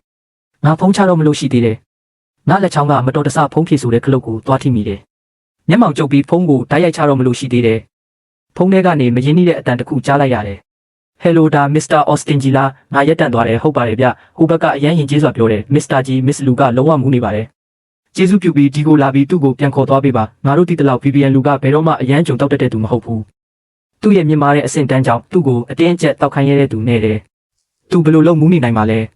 [SPEAKER 1] ငါဖုန်းချတော့မလို့ရှိသေးတယ်ငါလက်ချောင်းကမတော်တဆဖုန်းဖြေဆိုတဲ့ခလုတ်ကိုသွားထိမိတယ်မျက်မှောင်ကျုပ်ပြီးဖုန်းကိုတိုက်ရိုက်ချတော့မလို့ရှိသေးတယ်ဖုန်းထဲကနေမရင်းနှီးတဲ့အတန်တစ်ခုကြားလိုက်ရတယ်ဟယ်လိုဒါမစ္စတာအော်စတင်ကြီးလားငါရက်တန့်သွားတယ်ဟုတ်ပါတယ်ဗျဟိုဘက်ကအရန်ရင်ကျေးစွာပြောတယ်မစ္စတာကြီးမစ္စလူကလုံးဝမူးနေပါတယ်ကျေးဇူးပြုပြီးဒီကိုလာပြီးသူ့ကိုပြန်ခေါ်သွားပေးပါငါတို့ဒီတလောက် VPN လူကဘယ်တော့မှအရန်ကြုံတောက်တတ်တဲ့သူမဟုတ်ဘူးသူ့ရဲ့မြင်မာတဲ့အဆင့်တန်းကြောင့်သူ့ကိုအတင်းအကျပ်တောက်ခိုင်းရတဲ့သူနဲ့တယ်သူဘယ်လိုလုပ်မူးနေနိုင်မှာလဲ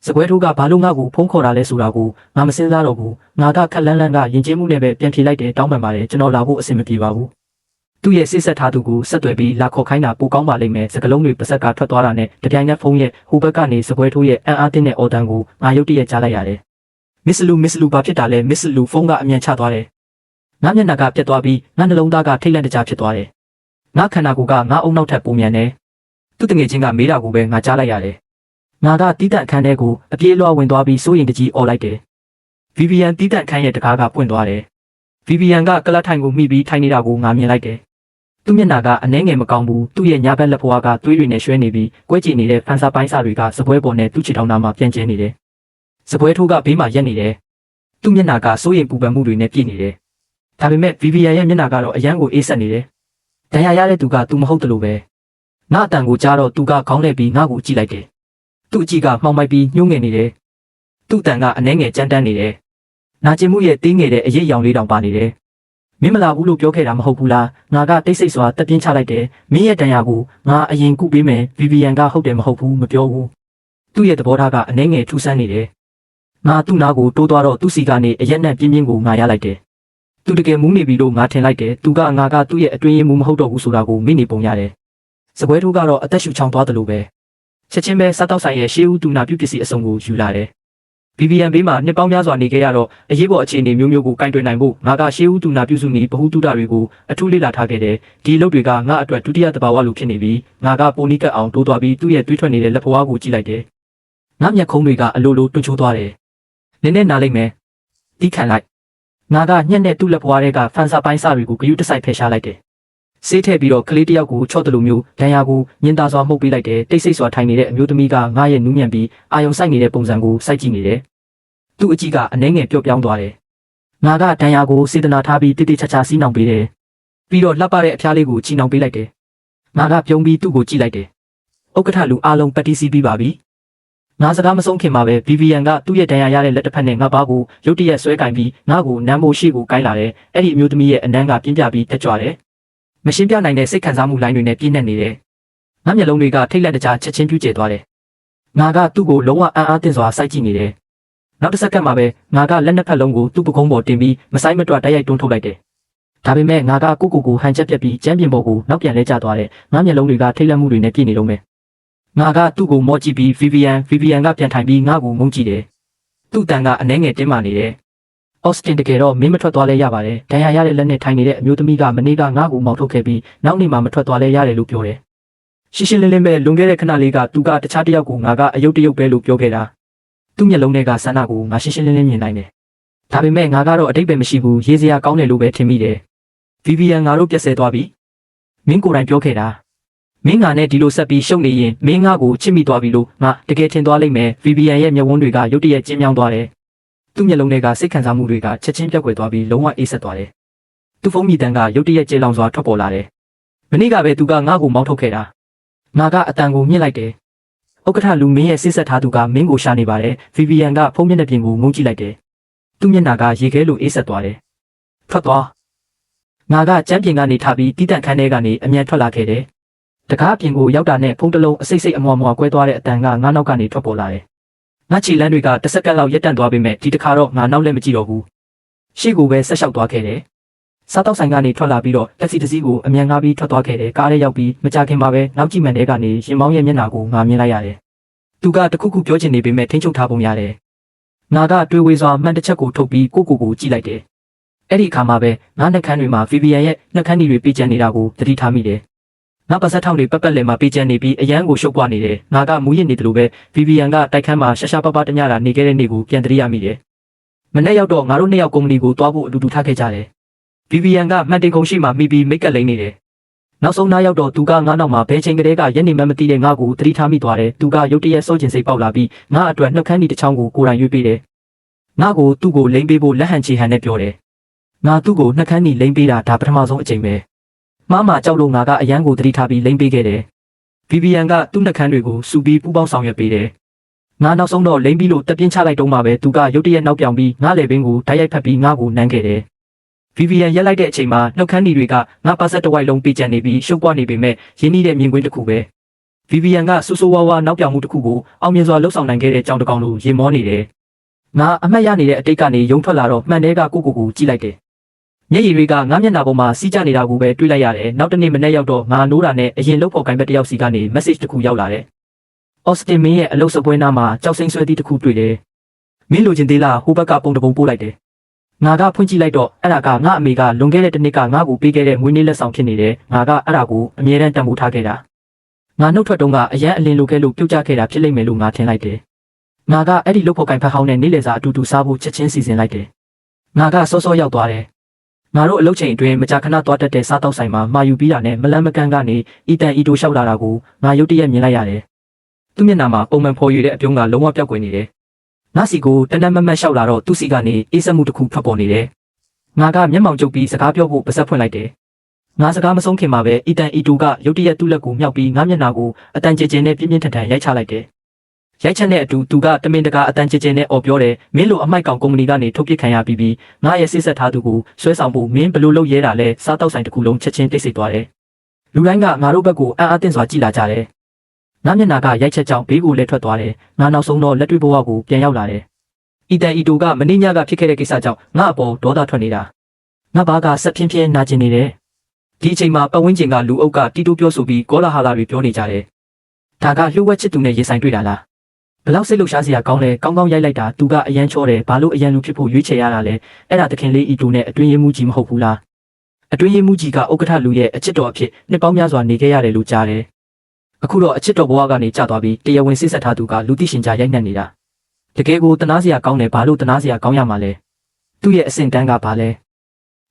[SPEAKER 1] စကွဲထိုးကဘာလို့ငါ့ကိုဖုန်းခေါ်တာလဲဆိုတာကိုငါမစင်စားတော့ဘူးငါကခက်လန်းလန်းကယဉ်ကျေးမှုနဲ့ပဲပြန်ဖြေလိုက်တယ်တောင်းပန်ပါတယ်ကျွန်တော်လာဖို့အဆင်မပြေပါဘူးသူ့ရဲ့စိတ်ဆက်ထားသူကိုဆက်သွယ်ပြီးလာခေါ်ခိုင်းတာပိုကောင်းပါလိမ့်မယ်စကလုံးတွေပါဆက်ကထွက်သွားတာနဲ့တပြိုင်နက်ဖုန်းရဲ့ဟိုဘက်ကနေစကွဲထိုးရဲ့အံ့အားသင့်တဲ့အော်တန်ကိုငါရုတ်တရက်ကြားလိုက်ရတယ်မစ္စလူဘာဖြစ်တာလဲမစ္စလူဖုန်းကအမြန်ချသွားတယ်ငါမျက်နှာကပြတ်သွားပြီးငါနှလုံးသားကထိတ်လန့်တကြားဖြစ်သွားတယ်ငါခန္ဓာကိုယ်ကငါအုံနောက်ထပ်ပုံမြန်တယ်သူ့တငယ်ချင်းကမေးတာကိုပဲငါကြားလိုက်ရတယ်ငါကတီးတန့်အခန်းထဲကိုအပြေးလွှားဝင်သွားပြီးစိုးရင်တကြီးអော်လိုက်တယ် VPN တီးတန့်အခန်းရဲ့တကားကပွင့်သွားတယ် VPN ကကလတ်ထိုင်ကိုမိပြီးထိုင်နေတာကိုငါမြင်လိုက်တယ်သူ့မျက်နှာကအနှဲငယ်မကောင်းဘူးသူ့ရဲ့ညာဘက်လက်ဖွားကသွေးတွေနဲ့ရွှဲနေပြီးကွဲကြည်နေတဲ့ဖန်စာပိုင်းစာတွေကစပွဲပေါ်နဲ့သူ့ခြေထောက်နားမှာပြန့်ကျဲနေတယ်စပွဲထိုးကဘေးမှာရက်နေတယ်သူ့မျက်နှာကစိုးရင်ပူပန်မှုတွေနဲ့ပြည့်နေတယ်ဒါပေမဲ့ VPN ရဲ့မျက်နှာကတော့အရန်ကိုအေးဆက်နေတယ်ဒဏ်ရာရတဲ့သူကသူမဟုတ်တယ်လို့ပဲငါအတန်ကိုကြားတော့သူကခေါင်းလှည့်ပြီးငါ့ကိုကြည့်လိုက်တယ်သူ့အကြည့်ကမှောင်မိုက်ပြီးညှိုးငယ်နေတယ်သူ့တန်ကအနှဲငယ်ကြမ်းတမ်းနေတယ်နာကျင်မှုရဲ့တင်းငယ်တဲ့အရေးရောင်လေးတောင်ပါနေတယ်မင်းမလာဘူးလို့ပြောခဲ့တာမဟုတ်ဘူးလားငါကတိတ်ဆိတ်စွာတက်ပြင်းချလိုက်တယ်မင်းရဲ့တန်ရာကိုငါအရင်ကုပေးမယ် VPN ကဟုတ်တယ်မဟုတ်ဘူးမပြောဘူးသူ့ရဲ့သဘောထားကအနှဲငယ်ထူးဆန်းနေတယ်ငါသူ့နားကိုတိုးသွားတော့သူ့စီကနေအရက်နဲ့ပြင်းပြင်းကိုငါရလိုက်တယ်သူတကယ်မူးနေပြီလို့ငါထင်လိုက်တယ်သူကငါကသူ့ရဲ့အတွင်းရင်မူမဟုတ်တော့ဘူးဆိုတာကိုမိနေပုံရတယ်စပွဲထိုးကတော့အသက်ရှူချောင်းသွားတယ်လို့ပဲချက်ချင်းပဲစားတောက်ဆိုင်ရဲ့ရှေးဦးတူနာပြုပစ္စည်းအစုံကိုယူလာတယ် VPN ဘေးမှာနှစ်ပေါင်းများစွာနေခဲ့ရတော့အရေးပေါ်အခြေအနေမျိုးမျိုးကိုကင်တွယ်နိုင်ဖို့ငါကရှေးဦးတူနာပြုစုနေဗဟုသုတတွေကိုအထူးလေ့လာထားခဲ့တယ်ဒီအလုပ်တွေကငါအတွက်ဒုတိယသဘာဝလိုဖြစ်နေပြီးငါကပိုနီးကပ်အောင်တိုးသွားပြီးသူ့ရဲ့တွေးထွက်နေတဲ့လက်ဖွားကိုကြည့်လိုက်တယ်ငါမျက်ခုံးတွေကအလိုလိုတွန့်ချိုးသွားတယ်နည်းနည်းနားလိုက်မယ်တီးခံလိုက်ငါကညက်နဲ့သူ့လက်ဖွားတွေကဖန်စာပိုင်းစာတွေကိုဂယုတစိုက်ဖယ်ရှားလိုက်တယ်ဆေးထည့်ပြီးတော့ကလေးတယောက်ကိုချော့တယ်လို့မျိုးဒဏ်ရာကိုညင်သာစွာမှုတ်ပေးလိုက်တယ်တိတ်ဆိတ်စွာထိုင်နေတဲ့အမျိုးသမီးကငါရဲ့နူးညံ့ပြီးအာယုံဆိုင်နေတဲ့ပုံစံကိုစိုက်ကြည့်နေတယ်သူ့အကြည့်ကအနှဲငယ်ပျော့ပြောင်းသွားတယ်ငါကဒဏ်ရာကိုစေတနာထားပြီးတိတိကျကျစီးနှောင်ပေးတယ်ပြီးတော့လှပတဲ့အဖျားလေးကိုချီနှောင်ပေးလိုက်တယ်ငါကပြုံးပြီးသူ့ကိုကြည့်လိုက်တယ်ဥက္ကဋ္ဌလူအားလုံးပတ်တီးစီးပြီးပါပြီငါစကားမဆုံးခင်မှာပဲ VPN ကသူ့ရဲ့ဒဏ်ရာရတဲ့လက်တစ်ဖက်နဲ့ငါဘာကိုရုတ်တရက်ဆွဲကင်ပြီးငါ့ကိုနမ်းမိုးရှိကိုကိုင်းလာတယ်အဲ့ဒီအမျိုးသမီးရဲ့အနမ်းကပြင်းပြပြီးတက်ကြွတယ်မရှင်းပြနိုင်တဲ့စိတ်ခံစားမှုလိုင်းတွေနဲ့ပြည့်နှက်နေတယ်ငါမျက်လုံးတွေကထိတ်လန့်တကြားချက်ချင်းပြူးကျဲသွားတယ်ငါကသူ့ကိုလုံးဝအံ့အားသင့်စွာစိုက်ကြည့်နေတယ်နောက်တစ်စက္ကန့်မှာပဲငါကလက်နှစ်ဖက်လုံးကိုသူ့ပကုံးပေါ်တင်ပြီးမဆိုင်မတွတိုက်ရိုက်တွန်းထုတ်လိုက်တယ်ဒါပေမဲ့ငါကကိုကိုဟန်ချက်ပြက်ပြီးကျမ်းပြင်ပေါ်ကိုနောက်ပြန်လဲကျသွားတယ်ငါမျက်လုံးတွေကထိတ်လန့်မှုတွေနဲ့ပြည့်နေလုံးပဲငါကသူ့ကိုမော့ကြည့်ပြီး VPN ကပြန်ထိုင်ပြီးငါ့ကိုငုံကြည့်တယ်သူ့တန်ကအနှဲငယ်တင်းမာနေတယ်အော်စတင်တကယ်တော့မင်းမထွက်သွားလဲရပါတယ်ဒဏ်ရာရတဲ့လက်နဲ့ထိုင်နေတဲ့အမျိုးသမီးကမနေ့ကငါ့ကိုမောက်ထုတ်ခဲ့ပြီးနောက်နေ့မှမထွက်သွားလဲရတယ်လို့ပြောတယ်ရှင်းရှင်းလင်းလင်းပဲလွန်ခဲ့တဲ့ခဏလေးကသူကတခြားတစ်ယောက်ကိုငါကအယုတ်တရုပ်ပဲလို့ပြောခဲ့တာသူ့မျက်လုံးတွေကဆန္ဒကိုငါရှင်းရှင်းလင်းလင်းမြင်နိုင်တယ်ဒါပေမဲ့ငါကတော့အတိတ်ပဲမရှိဘူးရေးစရာကောင်းတယ်လို့ပဲထင်မိတယ် VPN ငါတို့ပြက်ဆဲသွားပြီမင်းကိုယ်တိုင်ပြောခဲ့တာမင်းငါနဲ့ဒီလိုဆက်ပြီးရှုပ်နေရင်မင်းငါကိုချစ်မိသွားပြီလို့ငါတကယ်ထင်သွားလိမ့်မယ် VPN ရဲ့မျက်ဝန်းတွေကရုတ်တရက်ကျဉ်းမြောင်းသွားတယ်သူ့မျက်လုံးတွေကစိတ်ခံစားမှုတွေကချက်ချင်းပြောက်ကွယ်သွားပြီးလုံးဝအေးဆက်သွားတယ်သူ့ဖုန်းမြည်တမ်းကရုတ်တရက်ကျေလောင်စွာထွက်ပေါ်လာတယ်မနေ့ကပဲသူကငါ့ကိုမောင်းထုတ်ခဲ့တာငါကအတန်ကိုမြင့်လိုက်တယ်ဥက္ကဋ္ဌလူမင်းရဲ့စိတ်ဆက်ထားသူကမင်းကိုရှာနေပါတယ် VPN ကဖုန်းမျက်နှာပြင်ကိုငုံကြည့်လိုက်တယ်သူ့မျက်နှာကရေခဲလိုအေးဆက်သွားတယ်ထွက်သွားငါကကျမ်းပြင်ကနေထားပြီးတီးတန့်ခန်းထဲကနေအမြန်ထွက်လာခဲ့တယ်တကားပြင်ကိုရောက်တာနဲ့ဖုန်းတစ်လုံးအစိတ်စိတ်အမွှားမွှားကွဲသွားတဲ့အတန်ကငါနောက်ကနေထွက်ပေါ်လာတယ်ငါခြေလမ်းတွေကတစ်စက္ကန့်လောက်ရပ်တန့်သွားပေမဲ့ဒီတစ်ခါတော့ငါနောက်လည်းမကြည့်တော့ဘူးရှေ့ကိုပဲဆက်လျှောက်သွားခဲ့တယ်စားတောက်ဆိုင်ကနေထွက်လာပြီးတော့တက်စီတစ်စီးကိုအမြန်ငါပြီးထွက်သွားခဲ့တယ်ကားထဲရောက်ပြီးမကြခင်မှာပဲနောက်ကြည့်မှန်တဲ့ကနေရင်မောင်းရဲ့မျက်နှာကိုငါမြင်လိုက်ရတယ်သူကတခုခုပြောချင်နေပေမဲ့ထိန်းချုပ်ထားပုံရတယ်ငါကတွေးဝေးစွာမှန်တစ်ချက်ကိုထုတ်ပြီးကိုကြည့်လိုက်တယ်အဲ့ဒီအခါမှာပဲငါနှက်ခမ်းတွေမှာ VPN ရဲ့နှက်ခမ်းတွေပြေးကျန်နေတာကိုသတိထားမိတယ် ငါပါဆက်ထောင်တွေပတ်ပတ်လည်မှာပေးချမ်းနေပြီးအရန်ကိုရှုပ်ပွားနေတယ်ငါကမူးယစ်နေတယ်လို့ပဲ VVN ကတိုက်ခန်းမှာရှာရှာပပတညတာနေခဲ့တဲ့နေ့ကိုပြန်တရိရမိတယ်မနေ့ရောက်တော့ငါတို့နှစ်ယောက်ကုမ္ပဏီကိုတွားဖို့အတူတူထားခဲ့ကြတယ် VVN ကမှန်တင်ကုန်ရှိမှမိပြီးမိတ်ကပ်လိမ့်နေတယ်နောက်ဆုံးနားရောက်တော့သူကငါနောက်မှာဘယ်ချိန်ကလေးကရက်နေမှမသိတဲ့ငါကိုသတိထားမိသွားတယ်သူကရုတ်တရက်စိုးကျင်စိတ်ပေါက်လာပြီးငါအတွက်နှုတ်ခမ်းဒီတစ်ချောင်းကိုကိုယ်တိုင်ရွေးပေးတယ်ငါကိုသူ့ကိုလိမ့်ပေးဖို့လက်ဟန်ချေဟန်နဲ့ပြောတယ်ငါသူ့ကိုနှုတ်ခမ်းဒီလိမ့်ပေးတာဒါပထမဆုံးအချိန်ပဲမှားမှာကြောက်လို့ငါကအရန်ကိုသတိထားပြီးလိမ့်ပေးခဲ့တယ် VVN ကသူ့နှုတ်ခမ်းတွေကိုစူပြီးပူပေါင်းဆောင်ရွက်ပေးတယ်ငါနောက်ဆုံးတော့လိမ့်ပြီးလို့တက်ပြင်းချလိုက်တော့မှပဲသူကရုတ်တရက်နောက်ပြောင်ပြီးငါလေပင်ကိုဓာတ်ရိုက်ဖက်ပြီးငါကိုနမ်းခဲ့တယ်VVN ရက်လိုက်တဲ့အချိန်မှာနှုတ်ခမ်းဒီတွေကငါပါဆက်တစ်ဝိုက်လုံးပေးချန်နေပြီးရှုပ်ပွားနေပေမဲ့ရင်းနှီးတဲ့မြင်ကွင်းတစ်ခုပဲ VVN ကဆူဆူဝါဝါနောက်ပြောင်မှုတစ်ခုကိုအောင်မြင်စွာလှုပ်ဆောင်နိုင်ခဲ့တဲ့ကြောင်တကောင်လိုရင်မောနေတယ်ငါအမှတ်ရနေတဲ့အတိတ်ကနေယုံထွက်လာတော့မှန်တဲ့ကကိုကြည့်လိုက်တယ်မျက်ရည်တွေကငါမျက်နှာပေါ်မှာစီးကျနေတာကိုပဲတွေးလိုက်ရတယ်နောက်တနေ့မနေ့ရောက်တော့ငါနိုးတာနဲ့အရင်လှုပ်ဖို့ကိုင်ဘက်တစ်ယောက်စီကနေ message တစ်ခုရောက်လာတယ်အော်စတင်မင်းရဲ့အလုပ်စပွဲနားမှာကြောက်စိမ့်ဆွဲသည့်တစ်ခုတွေ့တယ်မင်းလိုချင်သေးလားဟိုဘက်ကပုံတပုံပို့လိုက်တယ်ငါကဖွင့်ကြည့်လိုက်တော့အဲ့ဒါကငါအမေကလွန်ခဲ့တဲ့တစ်နှစ်ကငါ့ကိုပေးခဲ့တဲ့မွေးနေ့လက်ဆောင်ဖြစ်နေတယ်ငါကအဲ့ဒါကိုအမြဲတမ်းတန်ဖိုးထားခဲ့တာငါနှုတ်ထွက်တုန်းကအရန်အလင်းလိုခဲ့လို့ပြုတ်ကျခဲ့တာဖြစ်လိမ့်မယ်လို့ငါထင်လိုက်တယ်ငါကအဲ့ဒီလုတ်ဖို့ကင်ဖက်ဟောင်းနဲ့နေ့လည်စာအတူတူစားဖို့ချက်ချင်းစီစဉ်လိုက်တယ်ငါကစောစောရောက်သွားတယ်ငါတို့အလုပ်ချိန်အတွင်းမကြာခဏသွားတတ်တဲ့စားတောက်ဆိုင်မှာမာယူပြီးတာနဲ့မလန်းမကန်းကနေအီတန်အီတိုလျှောက်လာတာကိုငါရုတ်တရက်မြင်လိုက်ရတယ်သူ့မျက်နှာမှာပုံမှန်ဖော်ရတဲ့အပြုံးကလုံးဝပျောက်ကွယ်နေတယ်ငါစီကိုတန်တန်မတ်မတ်လျှောက်လာတော့သူ့စီကနေအေးစက်မှုတစ်ခုထွက်ပေါ်နေတယ်ငါကမျက်မှောင်ကျုပ်ပြီးစကားပြောဖို့ပါးစပ်ဖွင့်လိုက်တယ်ငါစကားမဆုံးခင်မှာပဲအီတန်အီတိုကရုတ်တရက်သူ့လက်ကိုမြှောက်ပြီးငါမျက်နှာကိုအတန်ကျကျနဲ့ပြင်းပြင်းထန်ထန်ရိုက်ချလိုက်တယ်ရိုက်ချက်နဲ့အတူသူကတမင်တကာအတန်ကျကျနဲ့အော်ပြောတယ်မင်းလိုအမိုက်ကောင်ကုမ္ပဏီကနေထုတ်ပစ်ခံရပြီးငါရဲ့စစ်ဆက်ထားသူကိုဆွဲဆောင်ဖို့မင်းဘလို့လုပ်ရဲတာလဲစားတောက်ဆိုင်တစ်ခုလုံးချက်ချင်းတိတ်ဆိတ်သွားတယ်လူတိုင်းကငါတို့ဘက်ကိုအံ့အားသင့်စွာကြည့်လာကြတယ်ငါမျက်နှာကရိုက်ချက်ကြောင့်ဘေးကိုလည်းထွက်သွားတယ်ငါနောက်ဆုံးတော့လက်တွေ့ဘဝကိုပြန်ရောက်လာတယ်အီတန်အီတိုကမင်းညကဖြစ်ခဲ့တဲ့ကိစ္စကြောင့်ငါအပေါ်ဒေါသထွက်နေတာငါဘာကဆက်ဖြင်းဖြင်းနာကျင်နေတယ်ဒီအချိန်မှာပတ်ဝန်းကျင်ကလူအုပ်ကတီတိုပြောဆိုပြီးကောလာဟာလာတွေပြောနေကြတယ်ဒါကလှုပ်ဝက်ချစ်သူနဲ့ရေဆိုင်တွေ့တာလားဘလောက်စိတ်လှုပ်ရှားစရာကောင်းလဲကောင်းကောင်းရိုက်လိုက်တာသူကအရန်ချောတယ်ဘာလို့အရန်လူဖြစ်ဖို့ရွေးချယ်ရတာလဲအဲ့ဒါတခင်လေးအီတိုနဲ့အတွင်းရေးမှုကြီးမဟုတ်ဘူးလားအတွင်းရေးမှုကြီးကဥက္ကဋ္ဌလူရဲ့အချစ်တော်အဖြစ်နှစ်ပေါင်းများစွာနေခဲ့ရတယ်လို့ကြားတယ်အခုတော့အချစ်တော်ဘဝကနေကျသွားပြီးတရားဝင်စစ်ဆက်ထားသူကလူသိရှင်ကြားရိုက်နှက်နေတာတကယ်ကိုတနာစရာကောင်းတယ်ဘာလို့တနာစရာကောင်းရမှာလဲသူ့ရဲ့အဆင့်တန်းကဘာလဲ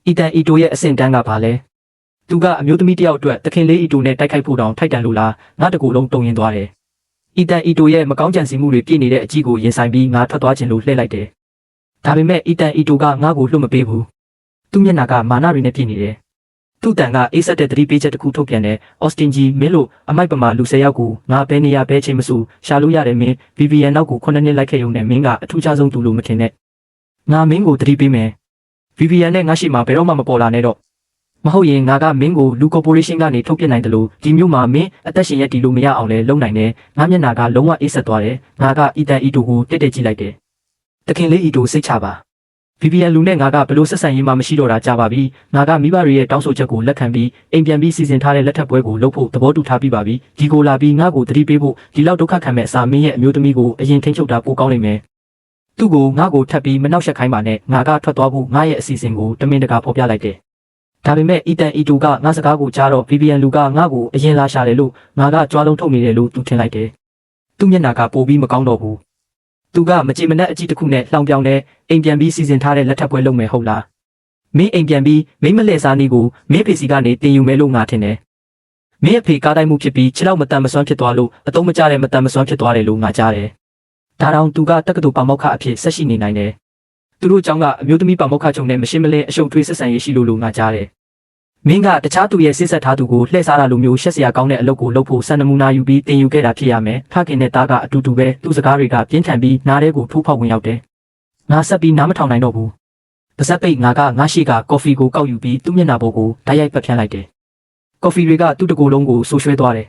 [SPEAKER 1] အီတန်အီတိုရဲ့အဆင့်တန်းကဘာလဲသူကအမျိုးသမီးတယောက်အတွက်တခင်လေးအီတိုနဲ့တိုက်ခိုက်ဖို့တောင်ထိုက်တန်လို့လားငါတကူလုံးတုံရင်သွားတယ်အီတန်အီတိုရဲ့မကောင်းကြံစည်မှုတွေပြည့်နေတဲ့အကြီးကိုရင်ဆိုင်ပြီးငါထွက်သွားခြင်းလို့လှည့်လိုက်တယ်ဒါပေမဲ့အီတန်အီတိုကငါ့ကိုလွတ်မပေးဘူးသူ့မျက်နှာကမာနတွေနဲ့ပြည့်နေတယ်သူ့တန်ကအေးဆက်တဲ့သတိပေးချက်တစ်ခုထုတ်ပြန်တယ်အော်စတင်ဂျီမင်းလို့အမိုက်ပမာလူ10ယောက်ကိုငါဘယ်နေရာဘယ်ချိန်မဆိုရှာလို့ရတယ်မင်း VVN နောက်ကို9နှစ်လိုက်ခဲ့ရုံနဲ့မင်းကအထူးခြားဆုံးသူလို့မထင်နဲ့ငါမင်းကိုသတိပေးမယ် VVN နဲ့ငါရှိမှဘယ်တော့မှမပေါ်လာနဲ့တော့မဟုတ်ရင်ငါကမင်းကိုလူကော်ပိုရေးရှင်းကနေထုတ်ပြစ်နိုင်တယ်လို့ဒီမျိုးမှာမင်းအသက်ရှင်ရက်တီလို့မရအောင်လဲလုပ်နိုင်တယ်ငါမျက်နှာကလုံးဝအေးဆက်သွားတယ်ငါကအီတန်အီတိုကိုတက်တက်ကြည့်လိုက်တယ်တခင်လေးအီတိုစိတ်ချပါ VVN လူနဲ့ငါကဘလို့ဆက်ဆံရေးမှမရှိတော့တာကြာပါပြီငါကမိဘတွေရဲ့တောင်းဆိုချက်ကိုလက်ခံပြီးအိမ်ပြန်ပြီးစီစဉ်ထားတဲ့လက်ထပ်ပွဲကိုလုပ်ဖို့သဘောတူထားပြီးပါပြီဒီကိုလာပြီးငါ့ကိုသတိပေးဖို့ဒီလောက်ဒုက္ခခံမဲ့အစာမင်းရဲ့အမျိုးသမီးကိုအရင်ထိန်းချုပ်တာပိုကောင်းနေမယ်သူ့ကိုငါ့ကိုထပ်ပြီးမနှောက်ယှက်ခိုင်းပါနဲ့ငါကထွက်သွားဖို့ငါရဲ့အစီအစဉ်ကိုတမင်တကာဖော်ပြလိုက်တယ်ဒါပေမဲ့အီတန်အီတိုကငါစကားကိုကြားတော့ VVN လူကငါ့ကိုအရင်လာရှာတယ်လို့ငါကကြွားလုံးထုတ်နေတယ်လို့သူထင်လိုက်တယ်သူ့မျက်နှာကပိုပြီးမကောင်းတော့ဘူးသူကမကြေမနက်အကြည့်တစ်ခုနဲ့လှောင်ပြောင်တဲ့အိမ်ပြန်ပြီးစီစဉ်ထားတဲ့လက်ထပ်ပွဲလုပ်မယ်ဟုတ်လားမင်းအိမ်ပြန်ပြီးမိမလှည့်စားနေကိုမင်းဖေစီကနေတင်ယူမယ်လို့ငါထင်တယ်မင်းအဖေကားတိုင်းမှုဖြစ်ပြီးခြေထောက်မတန်မစွမ်းဖြစ်သွားလို့အတုံးမကျတဲ့မတန်မစွမ်းဖြစ်သွားတယ်လို့ငါကြားတယ်ဒါတောင်သူကတက္ကသိုလ်ပါမောက္ခအဖြစ်ဆက်ရှိနေနိုင်တယ်သူတို့ကျောင်းကအမျိုးသမီးပါမောက္ခချုပ်နဲ့မရှင်းမလင်းအရှုပ်ထွေးဆက်ဆံရေးရှိလို့ငါကြားတယ်မင်းကတခြားသူရဲ့စစ်ဆက်ထားသူကိုလှည့်စားတာလိုမျိုးရှက်စရာကောင်းတဲ့အလုပ်ကိုလုပ်ဖို့စံနမူနာယူပြီးတင်ယူခဲ့တာဖြစ်ရမယ်။ဖခင်နဲ့သားကအတူတူပဲသူ့စကားတွေကပြင်းထန်ပြီးနားထဲကိုထိုးဖောက်ဝင်ရောက်တယ်။ငါဆက်ပြီးနားမထောင်နိုင်တော့ဘူး။ပါဇက်ပိတ်ငါကငါရှိကကော်ဖီကိုကောက်ယူပြီးသူ့မျက်နှာပေါ်ကိုဓာတ်ရိုက်ပတ်ဖြန်းလိုက်တယ်။ကော်ဖီတွေကသူ့တကိုယ်လုံးကိုဆိုးရွှဲသွားတယ်